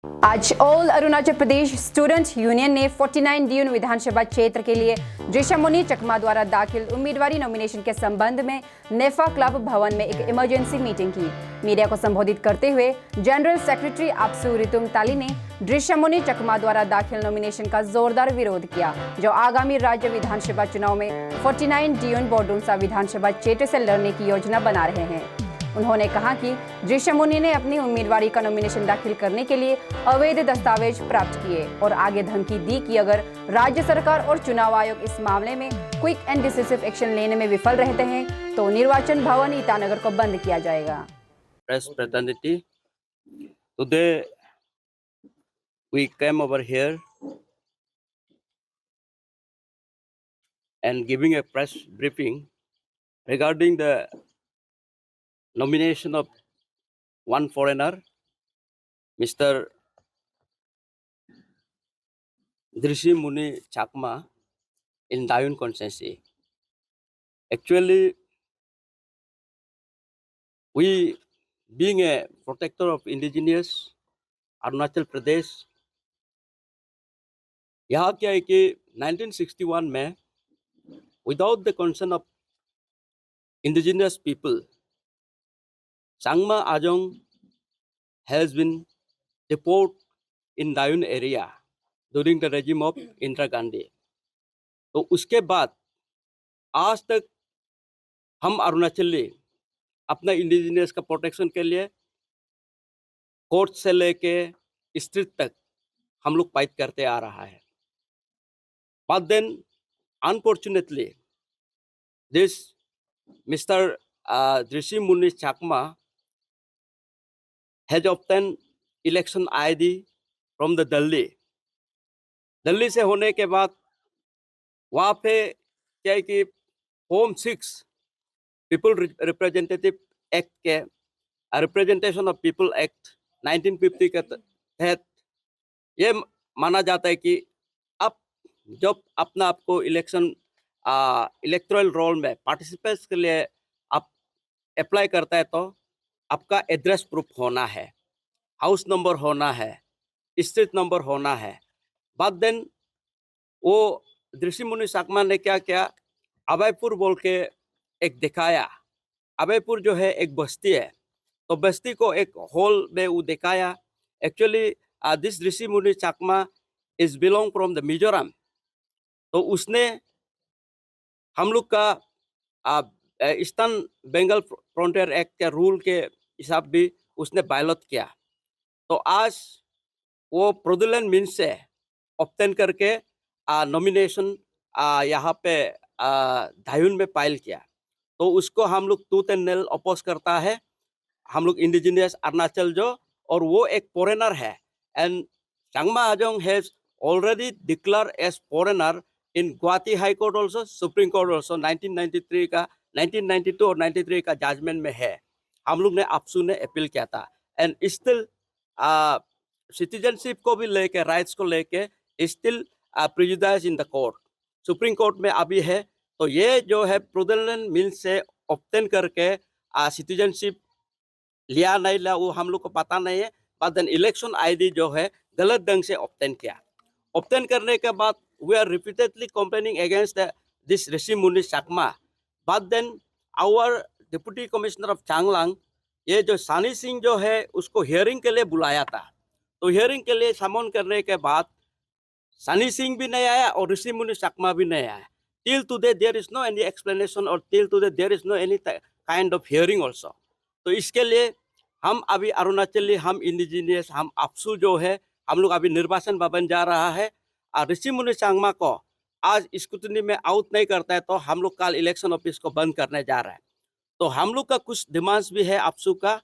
आज all Arunachal Pradesh student union ने 49 डियून विधानसभा क्षेत्र के लिए ऋषिमुनि चकमा द्वारा दाखिल उम्मीदवारी नॉमिनेशन के संबंध में नेफा क्लब भवन में एक इमरजेंसी मीटिंग की। मीडिया को संबोधित करते हुए जनरल सेक्रेटरी आपसू रितुंग ताली ने ऋषिमुनि चकमा द्वारा दाखिल नॉमिनेशन का जोरदार विरोध किया, जो आगामी राज्य विधानसभा चुनाव में 49 डियून बोर्डुंसा विधानसभा क्षेत्र से लड़ने की योजना बना रहे हैं। उन्होंने कहा कि ऋषिमुनि ने अपनी उम्मीदवारी का नॉमिनेशन दाखिल करने के लिए अवैध दस्तावेज प्राप्त किए और आगे धमकी दी कि अगर राज्य सरकार और चुनाव आयोग इस मामले में क्विक एंड डिसिसिव एक्शन लेने में विफल रहते हैं तो निर्वाचन भवन ईटानगर को बंद किया जाएगा। Press fraternity, today we came over here and giving a press briefing regarding the nomination of one foreigner, Mr. ऋषिमुनि Chakma in Dayun constituency. Actually, we, being a protector of indigenous Arunachal Pradesh, यहाँ क्या है कि 1961 में without the concern of indigenous people, Sangma Ajong has been deported in Dayun area during the regime of Indira Gandhi. तो उसके बाद आज तक हम अरुणाचली अपना इंडिजिनियस का प्रोटेक्शन के लिए कोर्ट से लेके स्ट्रीट तक हम लोग फाइट करते आ रहा है। But then, unfortunately, this Mr. ऋषिमुनि Chakma has obtained election ID from the Delhi. Delhi से होने के बाद वहाँ पे क्या है कि होम 6 पीपल रिप्रेजेंटेटिव एक्ट के रिप्रेजेंटेशन ऑफ पीपल एक्ट 1950 के तहत ये माना जाता है कि अब जब अपना आपको इलेक्शन इलेक्टोरल रोल में पार्टिसिपेट्स के लिए आप अप्लाई करता है तो आपका एड्रेस प्रूफ होना है, हाउस नंबर होना है, स्ट्रीट नंबर होना है। बाद देन वो ऋषिमुनि चकमा ने क्या किया, अभयपुर बोल के एक दिखाया। अभयपुर जो है एक बस्ती है, तो बस्ती को एक होल में वो दिखाया। Actually this Rishimuni Chakma is belong from the Mizoram. तो उसने हम लोग का ईस्टर्न बंगाल फ्रंटियर एक्ट के रूल के हिसाब भी उसने वायलेट किया। तो आज वो फ्रॉडुलेंट मीन्स से ऑब्टेन करके नॉमिनेशन यहाँ पे दायून में फाइल किया। तो उसको हम लोग टूथ एंड नेल अपोज करता है, हम लोग इंडिजिनियस अरुणाचल जो, और वो एक फॉरेनर है। And Changma Ajong has already declare as foreigner in Guwahati high court also, supreme court also. 1992 और 93 का जजमेंट में है। हम लोग ने आपसू ने अपील किया था। एंड स्टिल सिटीजनशिप को भी लेके, राइट्स को लेके still prejudice in the court, supreme court में अभी है। तो ये जो है फ्रॉडुलेंट मीन्स से ऑब्टेन करके सिटीजनशिप लिया नहीं लिया वो हम लोग को पता नहीं है। बट देन इलेक्शन आईडी जो है गलत ढंग से ऑब्टेन किया। ऑब्टेन करने के बाद we are repeatedly complaining against this Rishimuni Chakma. But then our deputy commissioner of Changlang, ये जो सानी सिंह जो है उसको हियरिंग के लिए बुलाया था। तो हियरिंग के लिए समन करने के बाद सानी सिंह भी नहीं आया और ऋषिमुनि चकमा भी नहीं आया। Till today there is no any explanation और till today there is no any kind of hearing also. तो इसके लिए हम अभी अरुणाचली, हम इंडिजिनियस, हम आपसू जो है, हम लोग अभी निर्वाचन भवन जा रहा है। ऋषिमुनि चकमा को आज स्क्रूटनी में आउट नहीं करता है तो हम लोग कल इलेक्शन ऑफिस को बंद करने जा रहे हैं। तो हम लोग का कुछ डिमांड्स भी है आपसू का।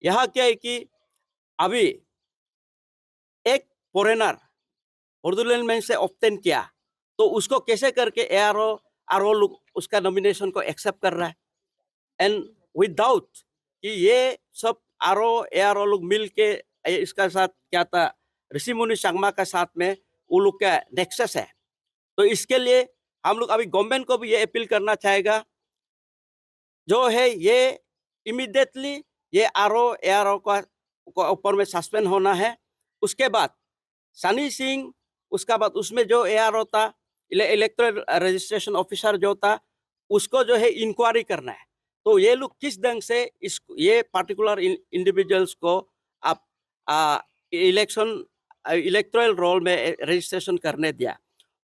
यहाँ क्या है कि अभी एक फॉरेनर फ्रॉडुलेंट मीन्स से ऑब्टेन किया, तो उसको कैसे करके एआरओ लोग उसका नॉमिनेशन को एक्सेप्ट कर रहा है। एंड विदाउट कि ये सब एआरओ लोग मिल के इसका साथ क्या था, ऋषिमुनि चकमा का साथ में वो लोग का नेक्सस है। तो इसके लिए हम लोग अभी गवर्नमेंट को भी ये अपील करना चाहेगा, जो है ये इमीडिएटली ये एआरओ का ऊपर में सस्पेंड होना है। उसके बाद सनी सिंह, उसका बाद उसमें जो एआर होता, इलेक्टोरल रजिस्ट्रेशन ऑफिसर जो था, उसको जो है इंक्वायरी करना है। तो ये लोग किस ढंग से इस ये पर्टिकुलर इंडिविजुअल्स को आप इलेक्शन इलेक्टोरल रोल में रजिस्ट्रेशन करने दिया।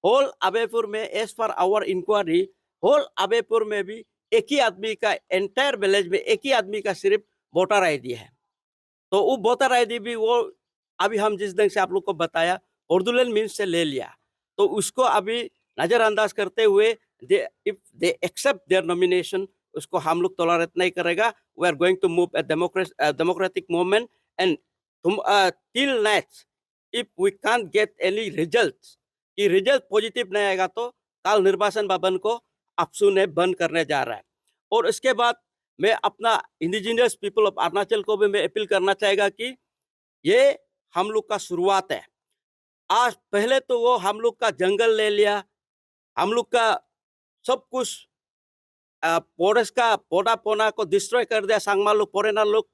होल अबेपुर में as per hour inquiry, whole अबेपुर में भी एक ही आदमी का, एंटायर विलेज में एक ही आदमी का सिर्फ वोटर आईडी है। तो वो वोटर आईडी भी वो अभी हम जिस ढंग से आप लोग को बताया फ्रॉडुलेंट मीन्स से ले लिया, तो उसको अभी नजरअंदाज करते हुए if they accept their nomination, उसको हम लोग टॉलरेट नहीं करेगा। We are going to move a democratic movement and till next if we can't get any result, कि रिजल्ट पॉजिटिव नहीं आएगा तो काल निर्वाचन भवन को अपसू ने बंद करने जा रहा है। और इसके बाद मैं अपना इंडिजिनियस पीपल ऑफ अरुणाचल को भी मैं अपील करना चाहेगा कि ये हम लोग का शुरुआत है। आज पहले तो वो हम लोग का जंगल ले लिया, हम लोग का सब कुछ फॉरेस्ट का पौधा पोना को डिस्ट्रॉय कर दिया सांगमा लोग, फॉरेनर लोग।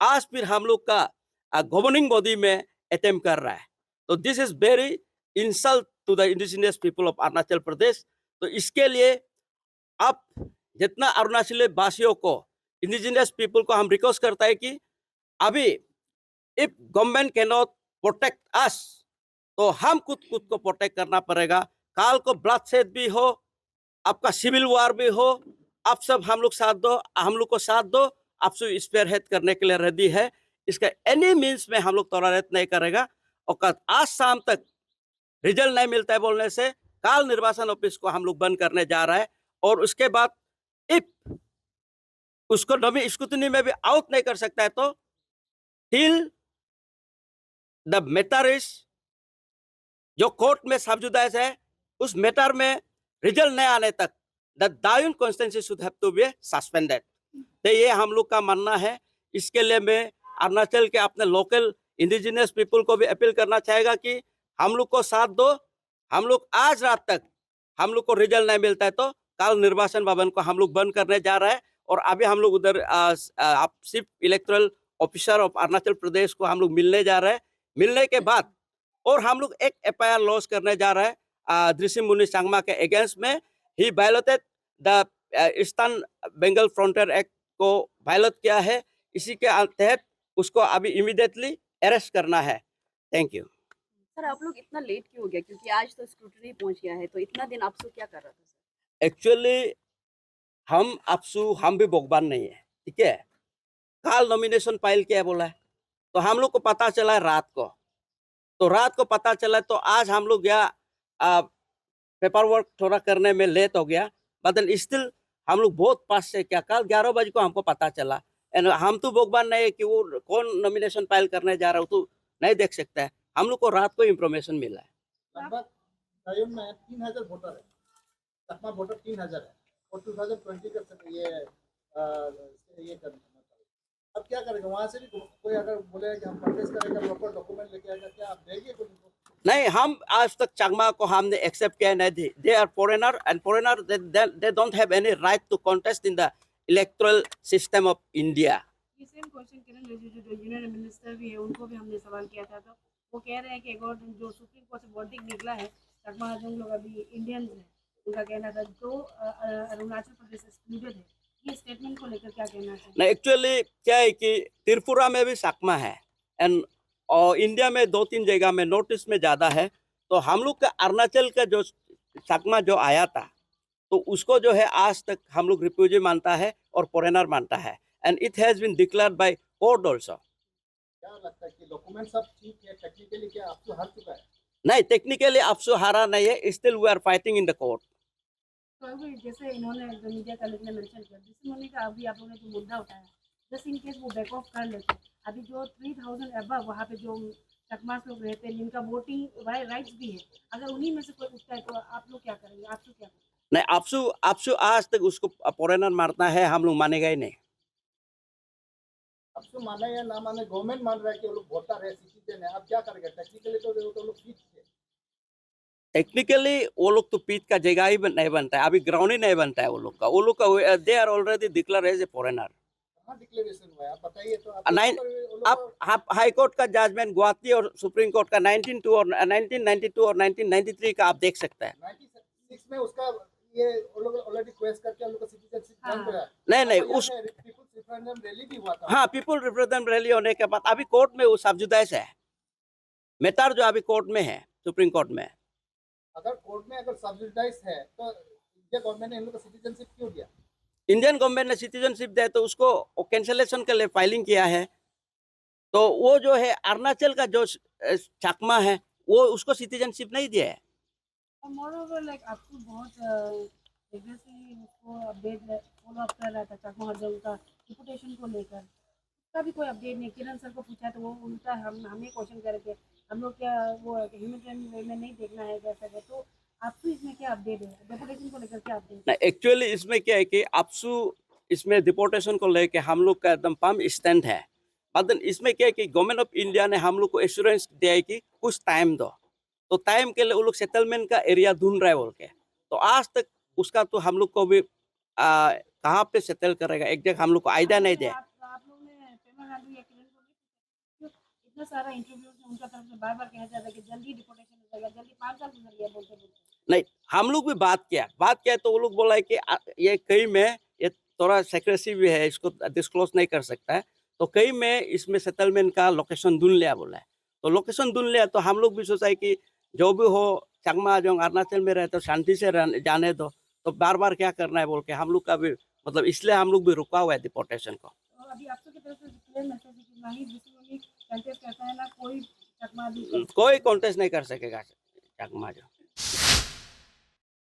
आज फिर हम लोग का गवर्निंग बॉडी में अटेम्प्ट कर रहा है। तो this is very insult to the indigenous people of Arunachal Pradesh. तो इसके लिए आप जितना अरुणाचली वासियों को, इंडिजिनियस पीपल को हम रिक्वेस्ट करता है कि अभी if government can not protect us, तो हम खुद को प्रोटेक्ट करना पड़ेगा। काल को ब्लड शेड भी हो, आपका सिविल वार भी हो, आप सब हम लोग साथ दो, हम लोग को साथ दो, आप सब स्पेयर हेड करने के लिए रेडी है। इसका एनी मीन्स में हम लोग टॉलरेट नहीं करेगा। और आज शाम तक रिजल्ट नहीं मिलता है बोलने से काल निर्वाचन ऑफिस को हम लोग बंद करने जा रहा है। और उसके बाद इफ उसको नवी स्क्रूटनी में भी आउट नहीं कर सकता है तो टिल द मैटर इज, जो कोर्ट में सब्जुडाइज है, उस मैटर में रिजल्ट नहीं आने तक the down constituency should have to be suspended. तो ये हम लोग का मानना है। इसके लिए मैं अरुणाचल के अपने लोकल इंडिजिनियस पीपल को भी अपील करना चाहेगा कि हम लोग को साथ दो। हम लोग आज रात तक हम लोग को रिजल्ट नहीं मिलता है तो काल निर्वाचन भवन को हम लोग बंद करने जा रहा है। और अभी हम लोग उधर chief electoral officer of Arunachal Pradesh को हम लोग मिलने जा रहे हैं। मिलने के बाद और हम लोग एक एफआईआर लॉन्च करने जा रहे हैं दृश्य मुनि सांगमा के अगेंस्ट में। He violated the eastern Bengal frontier act को वायलेट किया है। इसी के तहत उसको अभी इमीडिएटली अरेस्ट करना है। Thank you. सर आप लोग इतना लेट क्यों हो गया, क्योंकि आज तो स्क्रूटनी पहुंच गया है, तो इतना दिन आपसे क्या कर रहा था सर? एक्चुअली हम भी भगवान नहीं है, ठीक है। काल नॉमिनेशन फाइल किया बोला है, तो हम लोग को पता चला है रात को, तो रात को पता चला तो आज हम लोग गया पेपर वर्क थोड़ा करने में लेट हो गया। बट स्टिल हम लोग बहुत पास से क्या कल 11 बजे को हमको पता चला। एंड हम तो भगवान नहीं है कि वो कौन नॉमिनेशन फाइल करने जा रहा है तो नहीं देख सकता है। हम लोग को रात को इंफॉर्मेशन मिला है। लगभग टाइम में 3000 वोटर है, चकमा वोटर 3000 है और 2020 का ये करना चाहिए। अब क्या करेंगे? वहाँ से भी कोई अगर बोले कि हम कंटेस्ट करेंगे, प्रॉपर डॉक्यूमेंट लेके आएगा, क्या आप देंगे कुछ? नहीं, हम आज तक चांगमा को हमने एक्सेप्ट किया नहीं थी। They are foreigner and foreigner they don't have any right to contest in the electoral system of India. ये सेम क्वेश्चन किरण रिजिजू जो यूनियन मिनिस्टर भी है उनको भी हमने सवाल किया था, तो वो कह रहे हैं कि अकॉर्डिंग जो सुप्रीम कोर्ट से वर्डिक्ट निकला है, चकमा हाजोंग लोग अभी इंडियंस हैं, उनका कहना था तो अरुणाचल प्रदेश एक्सक्लूडेड है। ये स्टेटमेंट को लेकर क्या कहना है? नहीं, एक्चुअली क्या है कि त्रिपुरा में भी चकमा है एंड और इंडिया में 2-3 जगह में, नॉर्थ ईस्ट में ज़्यादा है। तो हम लोग का अरुणाचल का जो चकमा जो आया था तो उसको जो है आज तक हम लोग रिफ्यूजी मानता है और फॉरेनर मानता है and it has been declared by court also. क्या लगता है कि डॉक्यूमेंट सब ठीक है, टेक्निकली क्या आपको हार चुका है? नहीं, टेक्निकली अफसो हारा नहीं है, still we are fighting in the court. तो अभी जैसे इन्होंने जो मीडिया कलेक्ट ने मेंशन किया, जिससे उन्होंने कहा अभी आप लोगों ने जो मुद्दा उठाया, जस्ट इन केस वो बैक ऑफ कर लेते, अभी जो 3000 अबव वहाँ पे जो चकमास लोग रहते हैं जिनका वोटिंग राइट्स भी है, अगर उन्हीं में से कोई उठता है तो आप लोग क्या करेंगे? आपसे क्या करेंगे? नहीं, अफसो आज तक उसको फॉरेनर मारना है, हम लोग मानेगा ही नहीं। आपको माने या ना माने, गवर्नमेंट मान रहा है कि वो लोग वोटर है, सिटीजन है। आप क्या करेंगे? टेक्निकली तो वो लोग ठीक है। टेक्निकली वो लोग तो पीठ का जगह ही नहीं बनता है, अभी ग्राउंड ही नहीं बनता है वो लोग का। They are already declare as a foreigner. कहाँ डिक्लेरेशन हुआ है आप बताइए तो नहीं, आप हाई कोर्ट का जजमेंट गुवाहाटी और सुप्रीम कोर्ट का 1992 और 1993 का आप देख सकते हैं। 96 में उसका ये ऑलरेडी रिक्वेस्ट करके हम लोग का सिटीजनशिप ग्रांट हुआ है। नहीं उस पीपल्स रेफरेंडम रैली भी हुआ था। हाँ, पीपल रिप्रेजेंटेटिव रैली होने के बाद अभी कोर्ट में वो सब्जुडाइज है मैटर, जो अभी कोर्ट में है, सुप्रीम कोर्ट में। अगर कोर्ट में अगर सब्सिडाइज है तो इंडिया गवर्नमेंट ने इन लोग को सिटीजनशिप क्यों दिया? इंडियन गवर्नमेंट ने सिटीजनशिप दिया तो उसको कैंसलेशन के लिए फाइलिंग किया है। तो वो जो है अरुणाचल का जो चकमा है वो उसको सिटीजनशिप नहीं दिया है। और मोरओवर लाइक आपको बहुत एग्रेसिवली उसको अपडेट फॉलो अप कर रहा था चकमा हजम का डिपुटेशन को लेकर, उसका भी कोई अपडेट नहीं। किरण सर को पूछा तो वो उल्टा हमें क्वेश्चन करके हम लोग क्या वो ह्यूमन वे में नहीं देखना है जैसा है। तो आपको इसमें क्या अपडेट है डिपुटेशन को लेकर, क्या अपडेट? ना एक्चुअली इसमें क्या है कि आपसू इसमें डिपोर्टेशन को लेके हम लोग का एकदम फर्म स्टैंड है। बट इसमें क्या है कि गवर्नमेंट ऑफ इंडिया ने हम लोग को एश्योरेंस दिया है कि कुछ टाइम दो, तो टाइम के लिए वो लोग सेटलमेंट का एरिया ढूंढ रहे हैं बोल के। तो आज तक उसका तो हम लोग को भी कहाँ पे सेटल करेगा एग्जैक्ट हम लोग को आइडिया नहीं दिया। आप लोग ने पेमा गांधी या किरण को नहीं पूछा? इतना सारा इंटरव्यू में उनका तरफ से बार बार कहा जाता है कि जल्दी डिपोर्टेशन हो जाएगा, जल्दी 5 साल गुजर गया बोलते बोलते। नहीं, हम लोग भी बात किया तो वो लोग बोला है कि ये कई में ये थोड़ा सेक्रेसी भी है, इसको डिस्क्लोज नहीं कर सकता है। तो कई में इसमें सेटलमेंट का लोकेशन ढूंढ लिया बोला है। तो लोकेशन ढूंढ लिया तो हम लोग भी सोचा है कि जो भी हो चकमा जो अरुणाचल में रहे तो शांति से जाने दो। तो बार बार क्या करना है बोल के हम लोग का भी मतलब इसलिए हम लोग भी रुका हुआ है डिपोर्टेशन को। तो अभी आप लोग की तरफ से क्लियर मैसेज है कि ना ही जिसमें कंटेस्ट करता है ना कोई चकमा भी कोई कॉन्टेस्ट नहीं कर सकेगा चकमा जो।